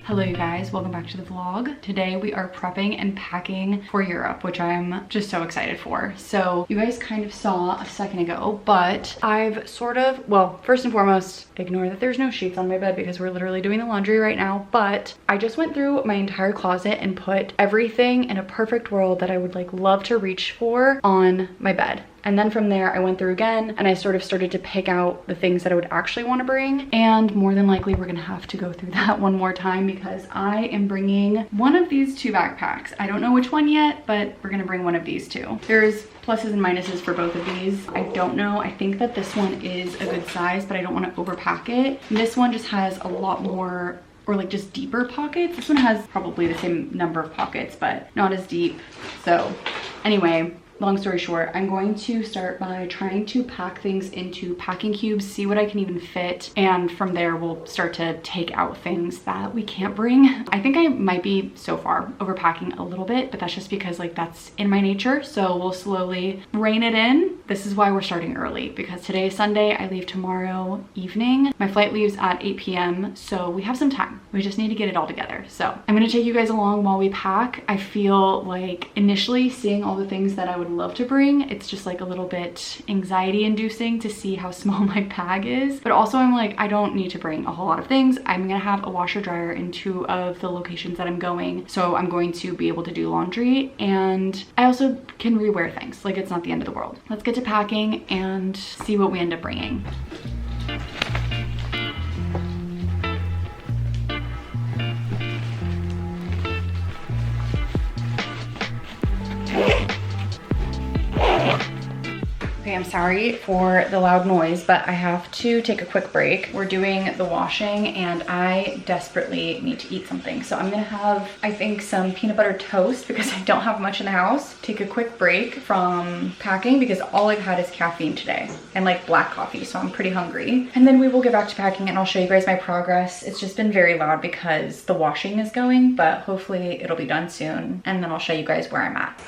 Hello you guys, welcome back to the vlog. Today we are prepping and packing for Europe, which I'm just so excited for. So you guys kind of saw a second ago, but I've sort of, well, first and foremost, ignore that there's no sheets on my bed because we're literally doing the laundry right now, but I just went through my entire closet and put everything in a perfect world that I would like love to reach for on my bed. And then from there, I went through again and I sort of started to pick out the things that I would actually want to bring. And more than likely, we're gonna have to go through that one more time because I am bringing one of these two backpacks. I don't know which one yet, but we're gonna bring one of these two. There's pluses and minuses for both of these. I don't know, I think that this one is a good size, but I don't want to overpack it. And this one just has a lot more, or like just deeper pockets. This one has probably the same number of pockets, but not as deep. So anyway, long story short, I'm going to start by trying to pack things into packing cubes, see what I can even fit, and from there we'll start to take out things that we can't bring. I think I might be so far overpacking a little bit, but that's just because like that's in my nature, so we'll slowly rein it in. This is why we're starting early, because today is Sunday, I leave tomorrow evening. My flight leaves at 8 p.m, so we have some time. We just need to get it all together. So I'm gonna take you guys along while we pack. I feel like initially seeing all the things that I would love to bring, it's just like a little bit anxiety inducing to see how small my bag is, but also I'm like, I don't need to bring a whole lot of things. I'm gonna have a washer dryer in 2 of the locations that I'm going, so I'm going to be able to do laundry, and I also can rewear things. Like, it's not the end of the world. Let's get to packing and see what we end up bringing. Okay, I'm sorry for the loud noise, but I have to take a quick break. We're doing the washing and I desperately need to eat something. So I'm gonna have, I think, some peanut butter toast because I don't have much in the house. Take a quick break from packing because all I've had is caffeine today and like black coffee, so I'm pretty hungry. And then we will get back to packing and I'll show you guys my progress. It's just been very loud because the washing is going, but hopefully it'll be done soon. And then I'll show you guys where I'm at.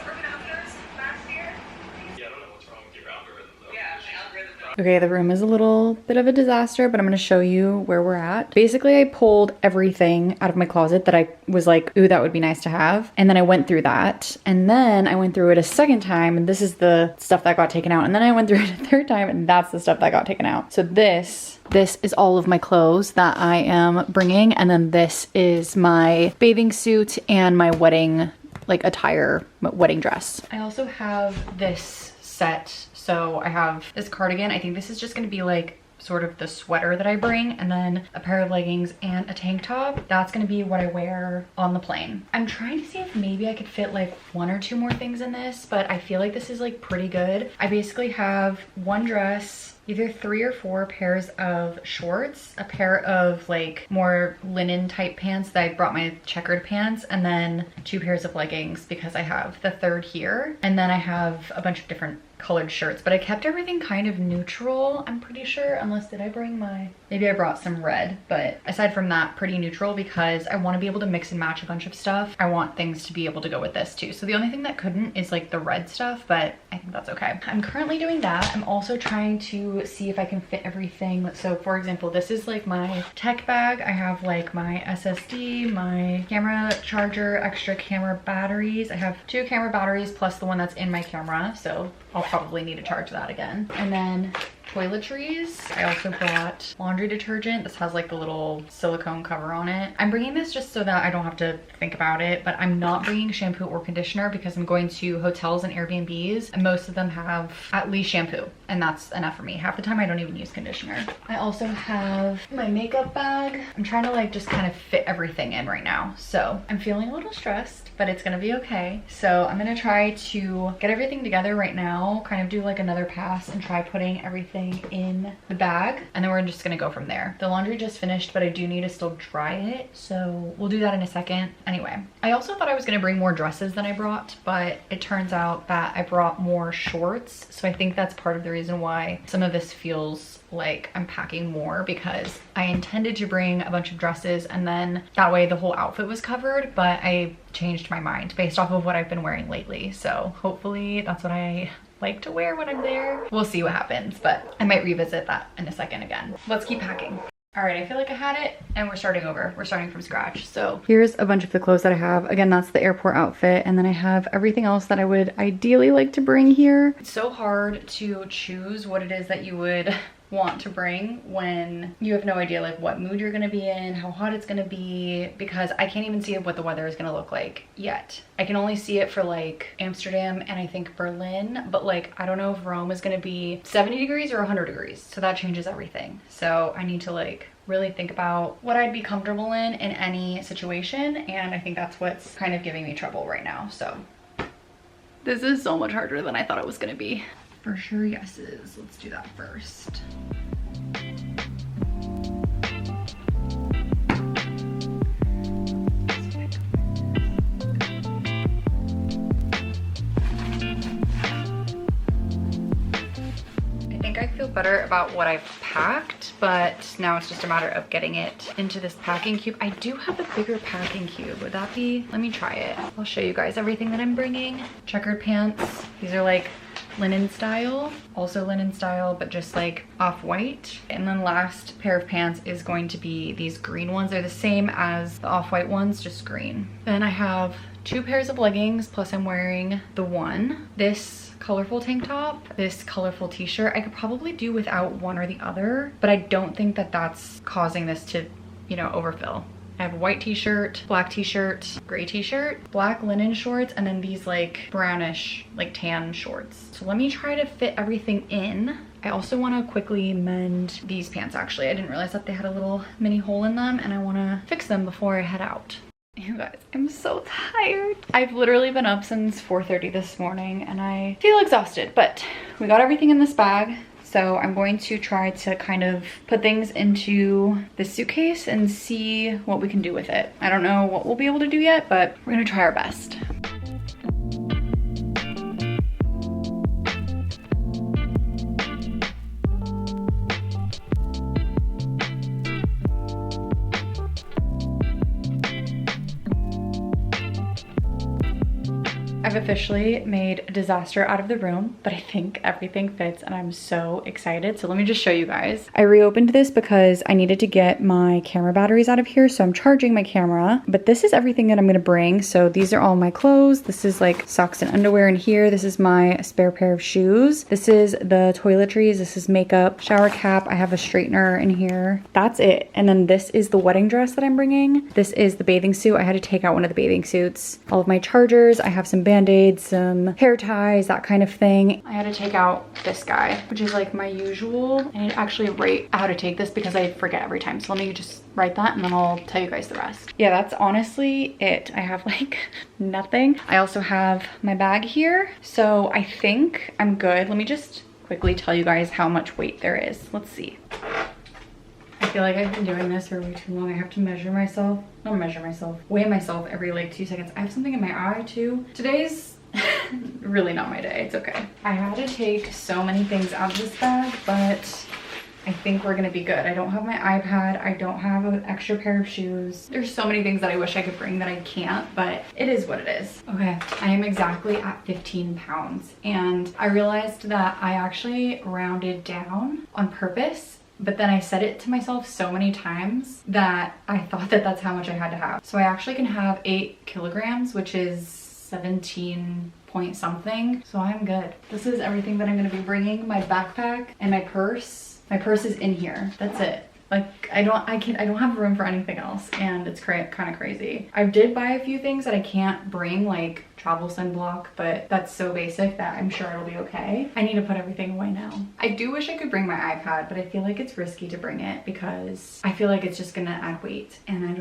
Okay, the room is a little bit of a disaster, but I'm gonna show you where we're at. Basically, I pulled everything out of my closet that I was like, ooh, that would be nice to have. And then I went through that. And then I went through it a second time, and this is the stuff that got taken out. And then I went through it a third time, and that's the stuff that got taken out. So this is all of my clothes that I am bringing. And then this is my bathing suit and my wedding, like attire, wedding dress. I also have this set. So I have this cardigan. I think this is just gonna be like sort of the sweater that I bring, and then a pair of leggings and a tank top. That's gonna be what I wear on the plane. I'm trying to see if maybe I could fit like 1 or 2 more things in this, but I feel like this is like pretty good. I basically have one dress, either 3 or 4 pairs of shorts, a pair of like more linen type pants that I brought my checkered pants, and then 2 pairs of leggings because I have the 3rd here. And then I have a bunch of different colored shirts, but I kept everything kind of neutral, I'm pretty sure, unless did I bring my, maybe I brought some red, but aside from that, pretty neutral because I want to be able to mix and match a bunch of stuff. I want things to be able to go with this too. So the only thing that couldn't is like the red stuff, but I think that's okay. I'm currently doing that. I'm also trying to see if I can fit everything. So for example, this is like my tech bag. I have like my SSD, my camera charger, extra camera batteries. I have 2 camera batteries plus the one that's in my camera, so I'll probably need to charge that again. And then toiletries. I also brought laundry detergent. This has like the little silicone cover on it. I'm bringing this just so that I don't have to think about it, but I'm not bringing shampoo or conditioner because I'm going to hotels and Airbnbs, and most of them have at least shampoo, and that's enough for me. Half the time I don't even use conditioner. I also have my makeup bag. I'm trying to like just kind of fit everything in right now. So I'm feeling a little stressed, but it's gonna be okay. So I'm gonna try to get everything together right now, kind of do like another pass and try putting everything in the bag, and then we're just gonna go from there. The laundry just finished, but I do need to still dry it, so we'll do that in a second. Anyway, I also thought I was gonna bring more dresses than I brought, but it turns out that I brought more shorts, so I think that's part of the reason why some of this feels like I'm packing more, because I intended to bring a bunch of dresses and then that way the whole outfit was covered, but I changed my mind based off of what I've been wearing lately. So hopefully that's what I like to wear when I'm there. We'll see what happens, but I might revisit that in a second again. Let's keep packing. All right, I feel like I had it and we're starting over. We're starting from scratch. So here's a bunch of the clothes that I have. Again, that's the airport outfit. And then I have everything else that I would ideally like to bring here. It's so hard to choose what it is that you would want to bring when you have no idea like what mood you're gonna be in, how hot it's gonna be, because I can't even see what the weather is gonna look like yet. I can only see it for like Amsterdam and I think Berlin, but like I don't know if Rome is gonna be 70 degrees or 100 degrees, so that changes everything. So I need to like really think about what I'd be comfortable in any situation, and I think that's what's kind of giving me trouble right now. So this is so much harder than I thought it was gonna be. For sure yeses. Let's do that first. I think I feel better about what I've packed, but now it's just a matter of getting it into this packing cube. I do have a bigger packing cube. Would that be? Let me try it. I'll show you guys everything that I'm bringing. Checkered pants. These are like linen style, also linen style, but just like off-white. And then last pair of pants is going to be these green ones. They're the same as the off-white ones, just green. Then I have 2 pairs of leggings, plus I'm wearing the one. This colorful tank top, this colorful t-shirt. I could probably do without one or the other, but I don't think that that's causing this to, you know, overfill. I have a white t-shirt, black t-shirt, gray t-shirt, black linen shorts, and then these like brownish, like tan shorts. So let me try to fit everything in. I also want to quickly mend these pants actually. I didn't realize that they had a little mini hole in them and I want to fix them before I head out. You guys, I'm so tired. I've literally been up since 4:30 this morning and I feel exhausted, but we got everything in this bag. So I'm going to try to kind of put things into this suitcase and see what we can do with it. I don't know what we'll be able to do yet, but we're gonna try our best. I've officially made a disaster out of the room, but I think everything fits and I'm so excited. So let me just show you guys. I reopened this because I needed to get my camera batteries out of here. So I'm charging my camera, but this is everything that I'm gonna bring. So these are all my clothes. This is like socks and underwear in here. This is my spare pair of shoes. This is the toiletries. This is makeup, shower cap. I have a straightener in here. That's it. And then this is the wedding dress that I'm bringing. This is the bathing suit. I had to take out one of the bathing suits. All of my chargers. I have some band-aids, some hair ties, that kind of thing. I had to take out this guy, which is like my usual. I need to actually write how to take this because I forget every time. So let me just write that and then I'll tell you guys the rest. Yeah, that's honestly it. I have like nothing. I also have my bag here. So I think I'm good. Let me just quickly tell you guys how much weight there is. Let's see. I feel like I've been doing this for way too long. I have to measure myself. Not measure myself. Weigh myself every like 2 seconds. I have something in my eye too. Today's really not my day. It's okay. I had to take so many things out of this bag, but I think we're gonna be good. I don't have my iPad. I don't have an extra pair of shoes. There's so many things that I wish I could bring that I can't, but it is what it is. Okay, I am exactly at 15 pounds. And I realized that I actually rounded down on purpose, but then I said it to myself so many times that I thought that that's how much I had to have. So I actually can have 8 kilograms, which is 17 point something. So I'm good. This is everything that I'm gonna be bringing. My backpack and my purse. My purse is in here. That's it. Like I don't have room for anything else, and it's kind of crazy. I did buy a few things that I can't bring, like travel sunblock, but that's so basic that I'm sure it'll be okay. I need to put everything away now. I do wish I could bring my iPad, but I feel like it's risky to bring it because I feel like it's just gonna add weight, and I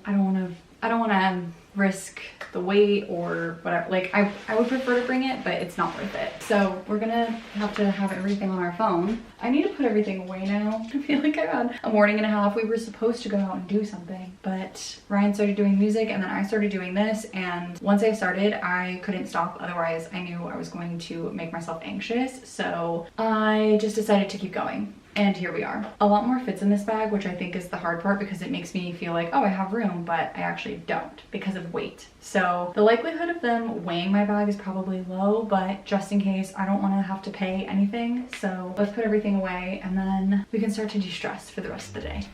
don't want to risk the weight or whatever. Like I would prefer to bring it, but it's not worth it. So we're gonna have to have everything on our phone. I need to put everything away now. I feel like I had a morning and a half. We were supposed to go out and do something, but Ryan started doing music and then I started doing this, and once I started I couldn't stop. Otherwise I knew I was going to make myself anxious, so I just decided to keep going. And here we are. A lot more fits in this bag, which I think is the hard part because it makes me feel like, oh, I have room, but I actually don't because of weight. So the likelihood of them weighing my bag is probably low, but just in case, I don't want to have to pay anything. So let's put everything away and then we can start to de-stress for the rest of the day.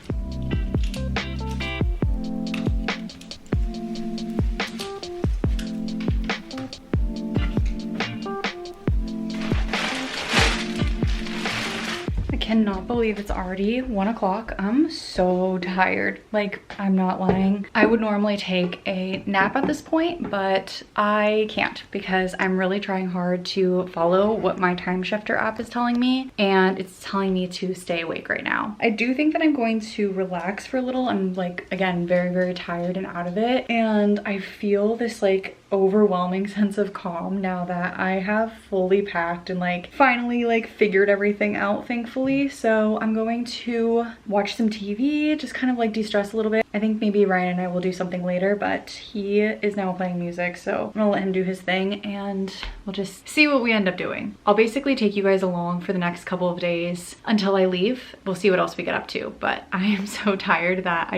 Cannot believe it's already 1 o'clock. I'm so tired. Like, I'm not lying. I would normally take a nap at this point, but I can't because I'm really trying hard to follow what my time shifter app is telling me, and it's telling me to stay awake right now. I do think that I'm going to relax for a little. I'm like, again, very, very tired and out of it. And I feel this like overwhelming sense of calm now that I have fully packed and like finally like figured everything out, thankfully. So I'm going to watch some TV, just kind of like de-stress a little bit. I think maybe Ryan and I will do something later, but he is now playing music, so I'm gonna let him do his thing and we'll just see what we end up doing. I'll basically take you guys along for the next couple of days until I leave. We'll see what else we get up to, but I am so tired that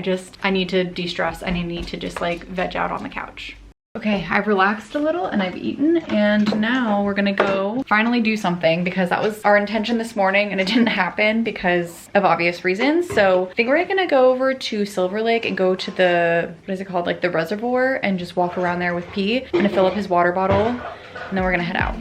I need to de-stress and I need to just like veg out on the couch. Okay, I've relaxed a little and I've eaten, and now we're gonna go finally do something because that was our intention this morning and it didn't happen because of obvious reasons. So I think we're gonna go over to Silver Lake and go to the, what is it called? Like the reservoir, and just walk around there with P. I'm gonna fill up his water bottle and then we're gonna head out.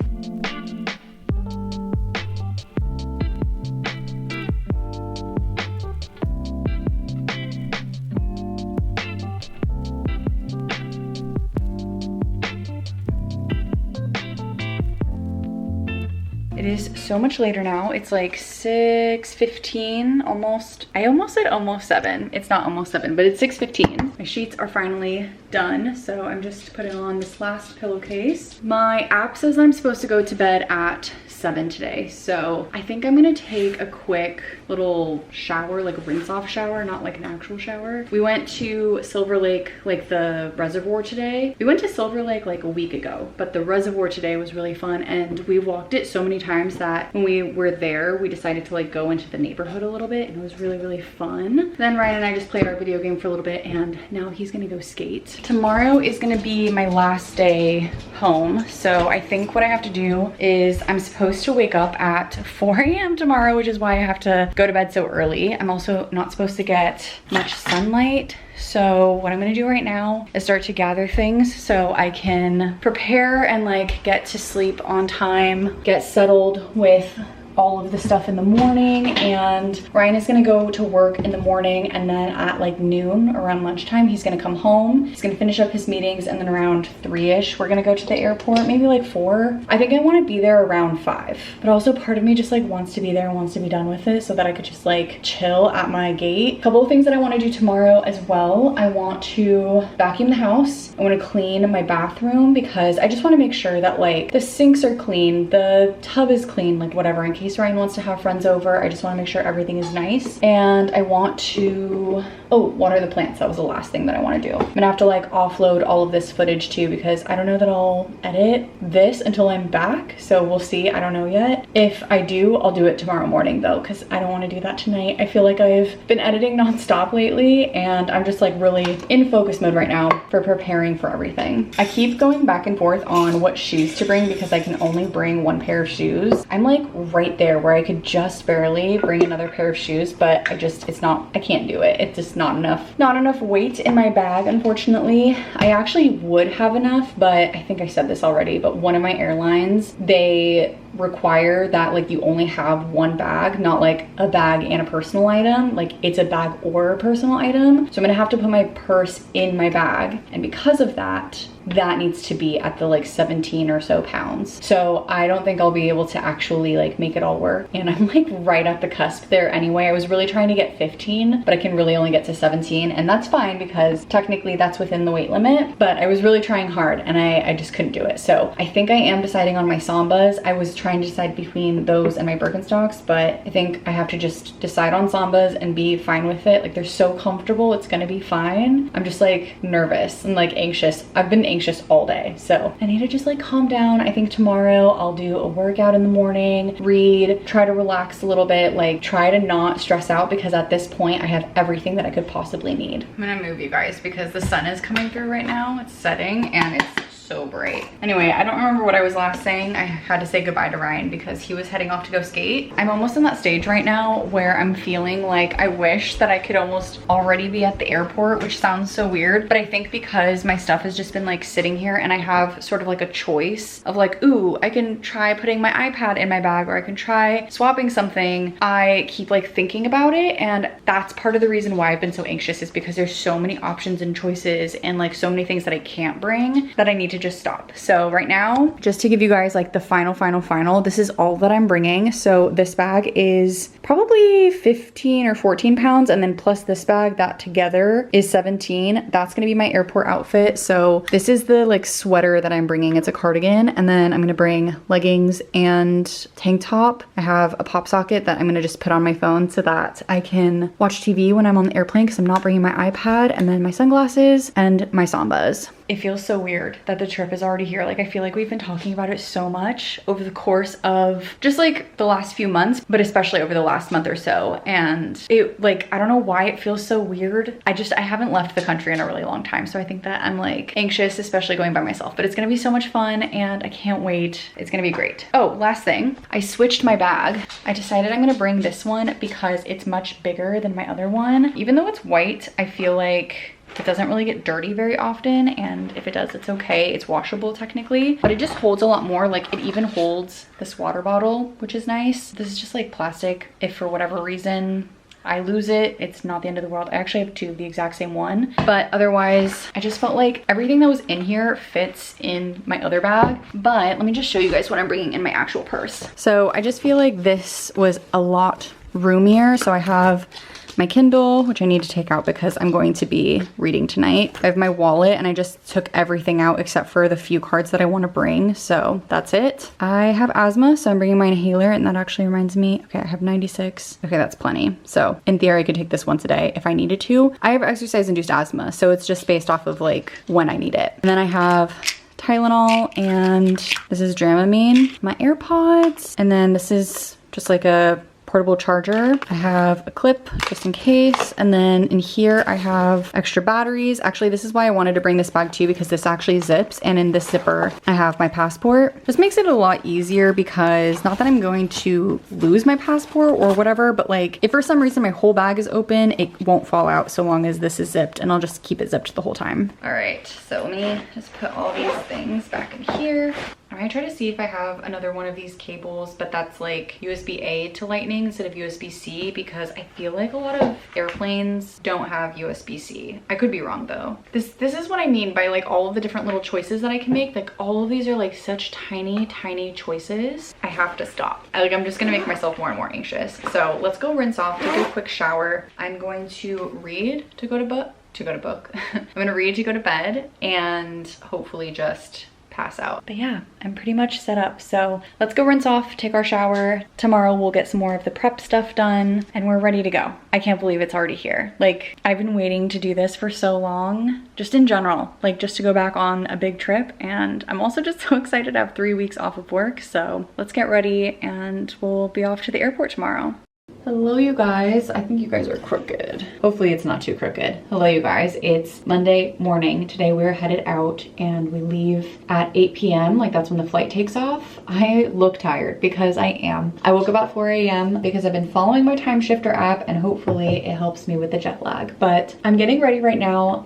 It is so much later now. It's like 6:15 almost. I almost said almost 7. It's not almost 7, but it's 6:15. My sheets are finally done, so I'm just putting on this last pillowcase. My app says I'm supposed to go to bed at 7 today, so I think I'm gonna take a quick little shower, like a rinse off shower, not like an actual shower. We went to Silver Lake, like the reservoir today. We went to Silver Lake like a week ago, but the reservoir today was really fun, and we walked it so many times that when we were there, we decided to like go into the neighborhood a little bit, and it was really, really fun. Then Ryan and I just played our video game for a little bit, and now he's gonna go skate. Tomorrow is gonna be my last day home, so I think what I have to do is I'm supposed to wake up at 4 a.m. tomorrow, which is why I have to go to bed so early. I'm also not supposed to get much sunlight. So what I'm gonna do right now is start to gather things so I can prepare and like get to sleep on time, get settled with all of the stuff in the morning. And Ryan is gonna go to work in the morning, and then at like noon, around lunchtime, he's gonna come home. He's gonna finish up his meetings, and then around 3-ish, we're gonna go to the airport, maybe like 4. I think I wanna be there around 5, but also part of me just like wants to be there and wants to be done with it so that I could just like chill at my gate. A couple of things that I wanna do tomorrow as well. I want to vacuum the house. I wanna clean my bathroom because I just wanna make sure that like the sinks are clean, the tub is clean, like whatever, in case Ryan wants to have friends over. I just want to make sure everything is nice. And I want to, water the plants. That was the last thing that I want to do. I'm gonna have to like offload all of this footage too, because I don't know that I'll edit this until I'm back. So we'll see, I don't know yet. If I do, I'll do it tomorrow morning though, because I don't want to do that tonight. I feel like I've been editing nonstop lately, and I'm just like really in focus mode right now for preparing for everything. I keep going back and forth on what shoes to bring because I can only bring 1 pair of shoes. I'm like right there where I could just barely bring another pair of shoes, but I can't do it. It's just not enough weight in my bag, unfortunately. I actually would have enough, but I think I said this already, but one of my airlines, they require that like you only have 1 bag, not like a bag and a personal item. Like it's a bag or a personal item. So I'm gonna have to put my purse in my bag, and because of that, that needs to be at the like 17 or so pounds. So I don't think I'll be able to actually like make it all work. And I'm like right at the cusp there anyway. I was really trying to get 15, but I can really only get to 17, and that's fine because technically that's within the weight limit, but I was really trying hard and I just couldn't do it. So I think I am deciding on my Sambas. I was trying to decide between those and my Birkenstocks, but I think I have to just decide on Sambas and be fine with it. Like they're so comfortable, it's gonna be fine. I'm just like nervous and like anxious. I've been anxious all day. So I need to just like calm down. I think tomorrow I'll do a workout in the morning, read, try to relax a little bit, like try to not stress out, because at this point I have everything that I could possibly need. I'm gonna move you guys because the sun is coming through right now. It's setting and it's so bright. Anyway, I don't remember what I was last saying. I had to say goodbye to Ryan because he was heading off to go skate. I'm almost in that stage right now where I'm feeling like I wish that I could almost already be at the airport, which sounds so weird, but I think because my stuff has just been like sitting here and I have sort of like a choice of like, ooh, I can try putting my iPad in my bag or I can try swapping something. I keep like thinking about it, and that's part of the reason why I've been so anxious, is because there's so many options and choices and like so many things that I can't bring that I need to just stop. So right now, just to give you guys like the final, this is all that I'm bringing. So this bag is probably 15 or 14 pounds, and then plus this bag, that together is 17. That's gonna be my airport outfit. So this is the like sweater that I'm bringing. It's a cardigan, and then I'm gonna bring leggings and tank top. I have a pop socket that I'm gonna just put on my phone so that I can watch TV when I'm on the airplane, because I'm not bringing my iPad, and then my sunglasses and my Sambas. It feels so weird that the trip is already here. Like, I feel like we've been talking about it so much over the course of just like the last few months, but especially over the last month or so. And it, like, I don't know why it feels so weird. I haven't left the country in a really long time. So I think that I'm like anxious, especially going by myself, but it's gonna be so much fun and I can't wait. It's gonna be great. Oh, last thing, I switched my bag. I decided I'm gonna bring this one because it's much bigger than my other one. Even though it's white, I feel like it doesn't really get dirty very often, and if it does, it's okay. It's washable technically, but it just holds a lot more. Like, it even holds this water bottle, which is nice. This is just like plastic. If for whatever reason I lose it, it's not the end of the world. I actually have two of the exact same one, but otherwise I just felt like everything that was in here fits in my other bag. But let me just show you guys what I'm bringing in my actual purse. So I just feel like this was a lot roomier. So I have my Kindle, which I need to take out because I'm going to be reading tonight. I have my wallet, and I just took everything out except for the few cards that I want to bring. So that's it. I have asthma, so I'm bringing my inhaler, and that actually reminds me, okay, I have 96. Okay, that's plenty. So in theory, I could take this once a day if I needed to. I have exercise-induced asthma, so it's just based off of like when I need it. And then I have Tylenol, and this is Dramamine, my AirPods, and then this is just like a portable charger. I have a clip just in case, and then in here I have extra batteries. Actually, this is why I wanted to bring this bag too, because this actually zips, and in this zipper I have my passport. This makes it a lot easier because not that I'm going to lose my passport or whatever, but like if for some reason my whole bag is open, it won't fall out so long as this is zipped, and I'll just keep it zipped the whole time. All right, so let me just put all these things back in here. I'm gonna try to see if I have another one of these cables, but that's like USB-A to Lightning instead of USB-C, because I feel like a lot of airplanes don't have USB-C. I could be wrong though. This is what I mean by like all of the different little choices that I can make. Like all of these are like such tiny choices. I have to stop. I'm just gonna make myself more and more anxious. So let's go rinse off, take a quick shower. I'm going to read to go to book. I'm gonna read to go to bed and hopefully just pass out. But yeah, I'm pretty much set up. So let's go rinse off, take our shower. Tomorrow we'll get some more of the prep stuff done and we're ready to go. I can't believe it's already here. Like, I've been waiting to do this for so long, just in general, like just to go back on a big trip. And I'm also just so excited to have 3 weeks off of work. So let's get ready and we'll be off to the airport tomorrow. Hello, you guys. I think you guys are crooked. Hopefully it's not too crooked. Hello, you guys. It's Monday morning. Today we're headed out and we leave at 8 p.m. Like that's when the flight takes off. I look tired because I am. I woke up at 4 a.m. because I've been following my time shifter app and hopefully it helps me with the jet lag. But I'm getting ready right now.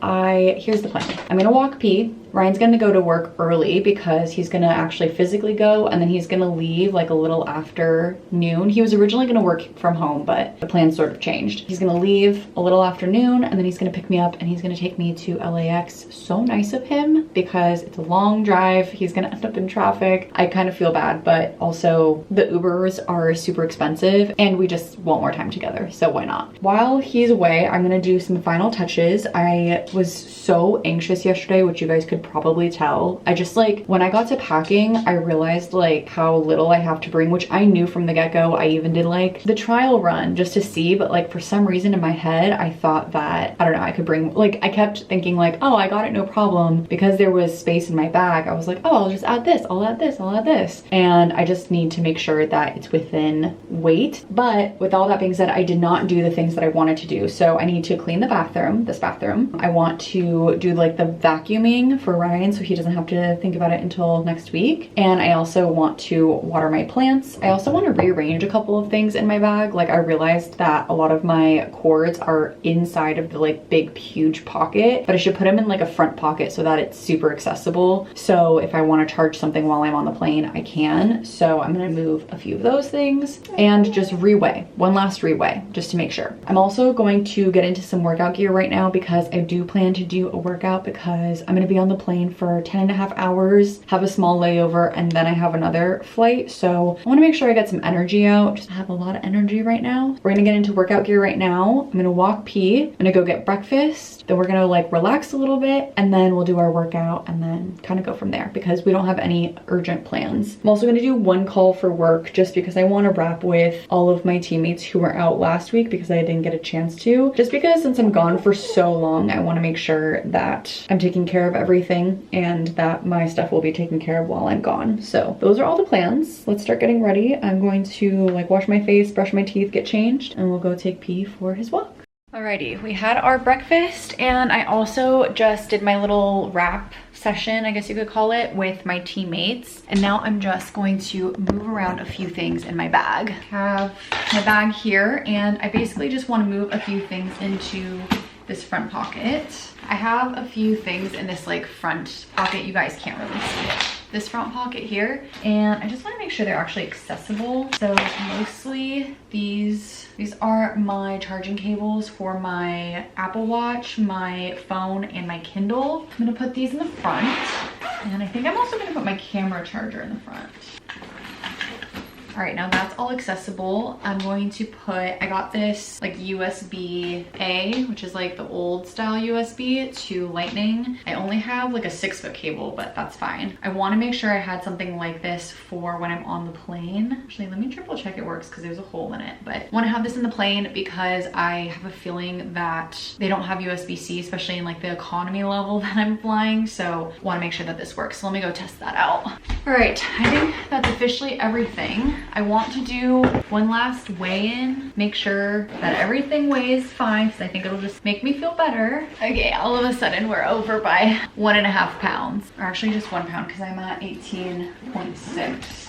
Here's the plan. I'm gonna walk pee. Ryan's gonna go to work early because he's gonna actually physically go, and then he's gonna leave like a little after noon. He was originally gonna work from home, but the plan sort of changed. He's gonna leave a little after noon, and then he's gonna pick me up and he's gonna take me to LAX. So nice of him because it's a long drive. He's gonna end up in traffic. I kind of feel bad, but also the Ubers are super expensive and we just want more time together, so why not? While he's away, I'm gonna do some final touches. I was so anxious yesterday, which you guys could probably tell. I just like, when I got to packing, I realized like how little I have to bring, which I knew from the get-go. I even did like the trial trail run just to see, but like for some reason in my head, I thought that, I don't know, I could bring, like I kept thinking like, oh, I got it, no problem. Because there was space in my bag, I was like, oh, I'll just add this, I'll add this, I'll add this. And I just need to make sure that it's within weight. But with all that being said, I did not do the things that I wanted to do. So I need to clean the bathroom, this bathroom. I want to do like the vacuuming for Ryan so he doesn't have to think about it until next week. And I also want to water my plants. I also want to rearrange a couple of things in my bag. Like I realized that a lot of my cords are inside of the like big huge pocket, but I should put them in like a front pocket so that it's super accessible. So if I want to charge something while I'm on the plane, I can. So I'm going to move a few of those things and just reweigh, one last reweigh just to make sure. I'm also going to get into some workout gear right now because I do plan to do a workout because I'm going to be on the plane for 10.5 hours, have a small layover, and then I have another flight. So I want to make sure I get some energy out. Just have a lot of energy right now. We're going to get into workout gear right now. I'm going to walk pee. I'm going to go get breakfast. Then we're going to like relax a little bit and then we'll do our workout and then kind of go from there because we don't have any urgent plans. I'm also going to do one call for work just because I want to wrap with all of my teammates who were out last week because I didn't get a chance to. Just because since I'm gone for so long, I want to make sure that I'm taking care of everything and that my stuff will be taken care of while I'm gone. So those are all the plans. Let's start getting ready. I'm going to like wash my face, brush my teeth, get changed, and we'll go take P for his walk. Alrighty, we had our breakfast and I also just did my little wrap session, I guess you could call it, with my teammates. And now I'm just going to move around a few things in my bag. I have my bag here and I basically just want to move a few things into this front pocket. I have a few things in this like front pocket. You guys can't really see it. This front pocket here, and I just want to make sure they're actually accessible. So mostly these are my charging cables for my Apple Watch, my phone, and my Kindle. I'm gonna put these in the front, and I think I'm also gonna put my camera charger in the front. All right, now that's all accessible. I'm going to put, I got this like USB-A, which is like the old style USB to Lightning. I only have like a 6-foot cable, but that's fine. I wanna make sure I had something like this for when I'm on the plane. Actually, let me triple check it works because there's a hole in it, but I wanna have this in the plane because I have a feeling that they don't have USB-C, especially in like the economy level that I'm flying. So I wanna make sure that this works. So let me go test that out. All right, I think that's officially everything. I want to do one last weigh-in, make sure that everything weighs fine because I think it'll just make me feel better. Okay, all of a sudden we're over by 1.5 pounds, or actually just 1 pound because I'm at 18.6.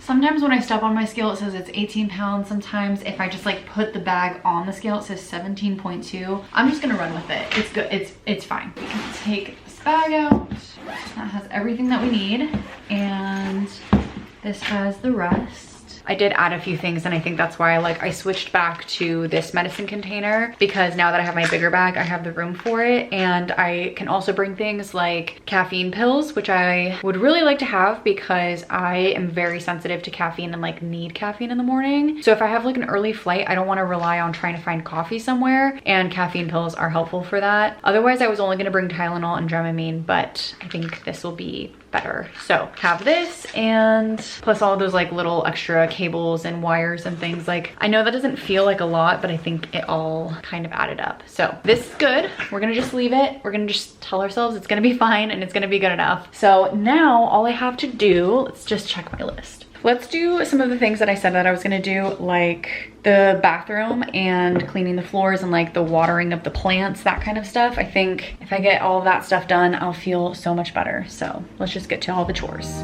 Sometimes when I step on my scale, it says it's 18 pounds. Sometimes if I just like put the bag on the scale, it says 17.2. I'm just gonna run with it. It's good, it's fine. We can take this bag out. That has everything that we need. And this has the rest. I did add a few things and I think that's why I switched back to this medicine container because now that I have my bigger bag, I have the room for it. And I can also bring things like caffeine pills, which I would really like to have because I am very sensitive to caffeine and like need caffeine in the morning. So if I have like an early flight, I don't want to rely on trying to find coffee somewhere, and caffeine pills are helpful for that. Otherwise, I was only going to bring Tylenol and Dramamine, but I think this will be better. So have this and plus all those like little extra cables and wires and things. Like I know that doesn't feel like a lot, but I think it all kind of added up. So this is good. We're gonna just leave it. We're gonna just tell ourselves it's gonna be fine and it's gonna be good enough. So now all I have to do, let's just check my list. Let's do some of the things that I said that I was gonna do, like the bathroom and cleaning the floors and like the watering of the plants, that kind of stuff. I think if I get all of that stuff done, I'll feel so much better. So let's just get to all the chores.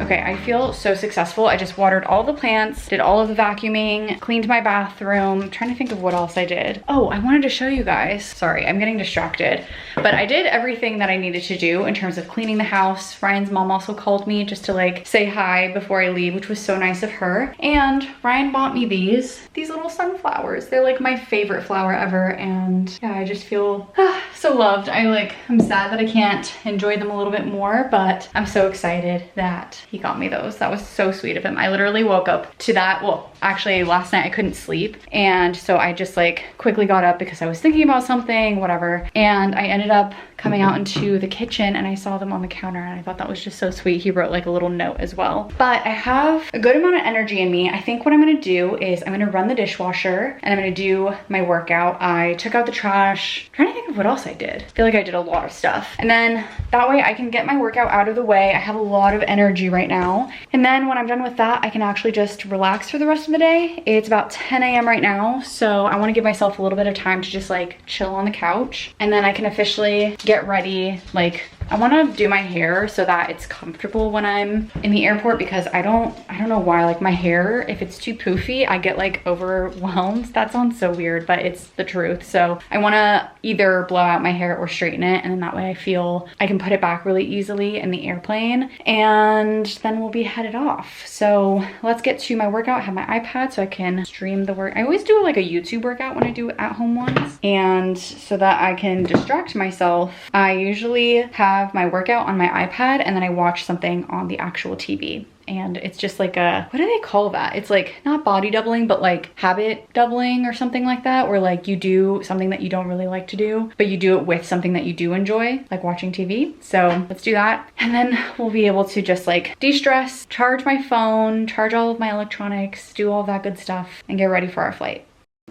Okay, I feel so successful. I just watered all the plants, did all of the vacuuming, cleaned my bathroom. I'm trying to think of what else I did. Oh, I wanted to show you guys. Sorry, I'm getting distracted. But I did everything that I needed to do in terms of cleaning the house. Ryan's mom also called me just to like say hi before I leave, which was so nice of her. And Ryan bought me these little sunflowers. They're like my favorite flower ever. And yeah, I just feel so loved. I'm sad that I can't enjoy them a little bit more, but I'm so excited that he he got me those. That was so sweet of him. I literally woke up to that. Well, actually last night I couldn't sleep. And so I just like quickly got up because I was thinking about something, whatever. And I ended up coming out into the kitchen and I saw them on the counter and I thought that was just so sweet. He wrote like a little note as well. But I have a good amount of energy in me. I think what I'm gonna do is I'm gonna run the dishwasher and I'm gonna do my workout. I took out the trash. I'm trying to think of what else I did. I feel like I did a lot of stuff. And then that way I can get my workout out of the way. I have a lot of energy right now. And then when I'm done with that, I can actually just relax for the rest of the day. It's about 10 a.m. right now. So I wanna give myself a little bit of time to just like chill on the couch. And then I can officially get ready. Like I want to do my hair so that it's comfortable when I'm in the airport because I don't know why, like my hair, if it's too poofy, I get like overwhelmed. That sounds so weird, but it's the truth. So I want to either blow out my hair or straighten it. And then that way I feel I can put it back really easily in the airplane and then we'll be headed off. So let's get to my workout. I have my iPad so I can stream the work. I always do like a YouTube workout when I do at home ones. And so that I can distract myself, I usually have my workout on my iPad and then I watch something on the actual TV. And it's just like a, what do they call that? It's like not body doubling, but like habit doubling or something like that, where like you do something that you don't really like to do, but you do it with something that you do enjoy, like watching TV. So let's do that. And then we'll be able to just like de-stress, charge my phone, charge all of my electronics, do all that good stuff and get ready for our flight.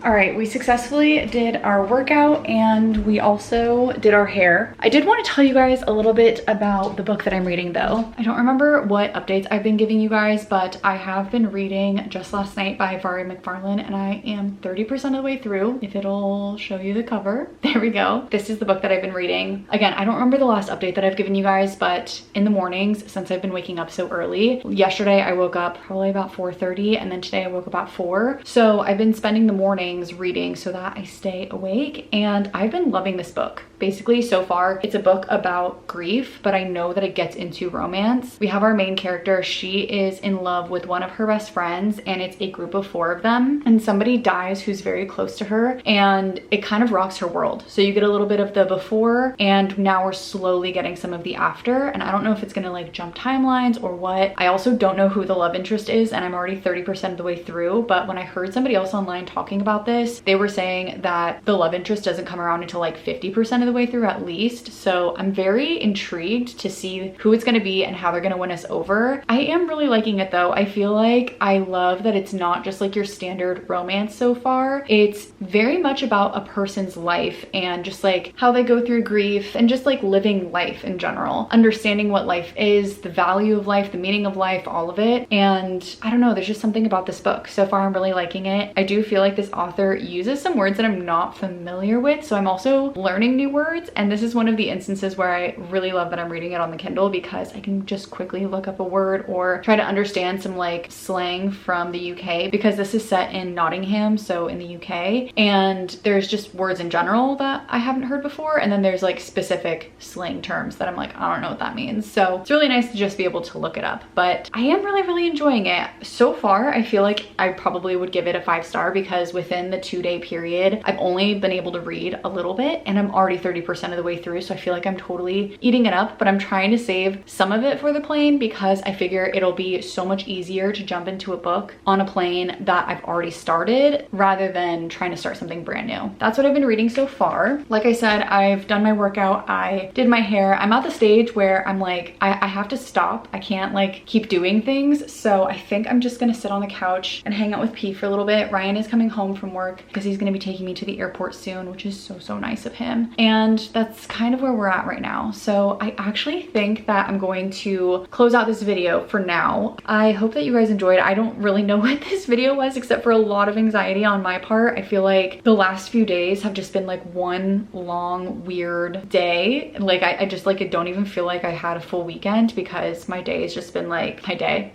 All right, we successfully did our workout and we also did our hair. I did want to tell you guys a little bit about the book that I'm reading though. I don't remember what updates I've been giving you guys, but I have been reading Just Last Night by Vari McFarlane and I am 30% of the way through. If it'll show you the cover, there we go. This is the book that I've been reading. Again, I don't remember the last update that I've given you guys, but in the mornings, since I've been waking up so early, yesterday I woke up probably about 4:30 and then today I woke up about 4. So I've been spending the morning reading so that I stay awake and I've been loving this book. Basically so far it's a book about grief, but I know that it gets into romance. We have our main character, she is in love with one of her best friends and it's a group of 4 of them and somebody dies who's very close to her and it kind of rocks her world. So you get a little bit of the before and now we're slowly getting some of the after and I don't know if it's gonna like jump timelines or what. I also don't know who the love interest is and I'm already 30% of the way through, but when I heard somebody else online talking about this, they were saying that the love interest doesn't come around until like 50% of the way through at least. So I'm very intrigued to see who it's going to be and how they're going to win us over. I am really liking it though. I feel like I love that it's not just like your standard romance so far. It's very much about a person's life and just like how they go through grief and just like living life in general, understanding what life is, the value of life, the meaning of life, all of it. And I don't know, there's just something about this book. So far I'm really liking it. I do feel like this author uses some words that I'm not familiar with, so I'm also learning new words, and this is one of the instances where I really love that I'm reading it on the Kindle because I can just quickly look up a word or try to understand some like slang from the UK because this is set in Nottingham, so in the UK, and there's just words in general that I haven't heard before, and then there's like specific slang terms that I'm like, I don't know what that means. So it's really nice to just be able to look it up, but I am really enjoying it. So far, I feel like I probably would give it a 5-star because within the 2-day period, I've only been able to read a little bit and I'm already 30% of the way through. So I feel like I'm totally eating it up, but I'm trying to save some of it for the plane because I figure it'll be so much easier to jump into a book on a plane that I've already started rather than trying to start something brand new. That's what I've been reading so far. Like I said, I've done my workout. I did my hair. I'm at the stage where I'm like, I have to stop. I can't like keep doing things. So I think I'm just gonna sit on the couch and hang out with P for a little bit. Ryan is coming home from work because he's gonna be taking me to the airport soon, which is so nice of him. And that's kind of where we're at right now. So I actually think that I'm going to close out this video for now. I hope that you guys enjoyed. I don't really know what this video was except for a lot of anxiety on my part. I feel like the last few days have just been like one long weird day. Like I just like I don't even feel like I had a full weekend because my day has just been like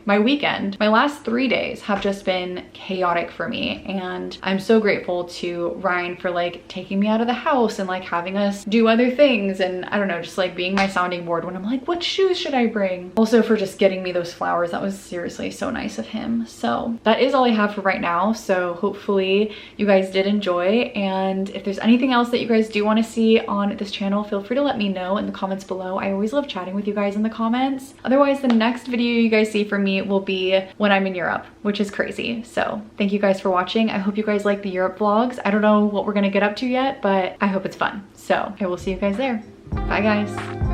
my weekend. My last 3 days have just been chaotic for me, and I'm so grateful to Ryan for like taking me out of the house and like having us us do other things, and I don't know, just like being my sounding board when I'm like, what shoes should I bring? Also for just getting me those flowers. That was seriously so nice of him. So that is all I have for right now. So hopefully you guys did enjoy, and if there's anything else that you guys do want to see on this channel, feel free to let me know in the comments below. I always love chatting with you guys in the comments. Otherwise, the next video you guys see from me will be when I'm in Europe, which is crazy. So thank you guys for watching. I hope you guys like the Europe vlogs. I don't know what we're gonna get up to yet, but I hope it's fun. So I will see you guys there. Bye guys.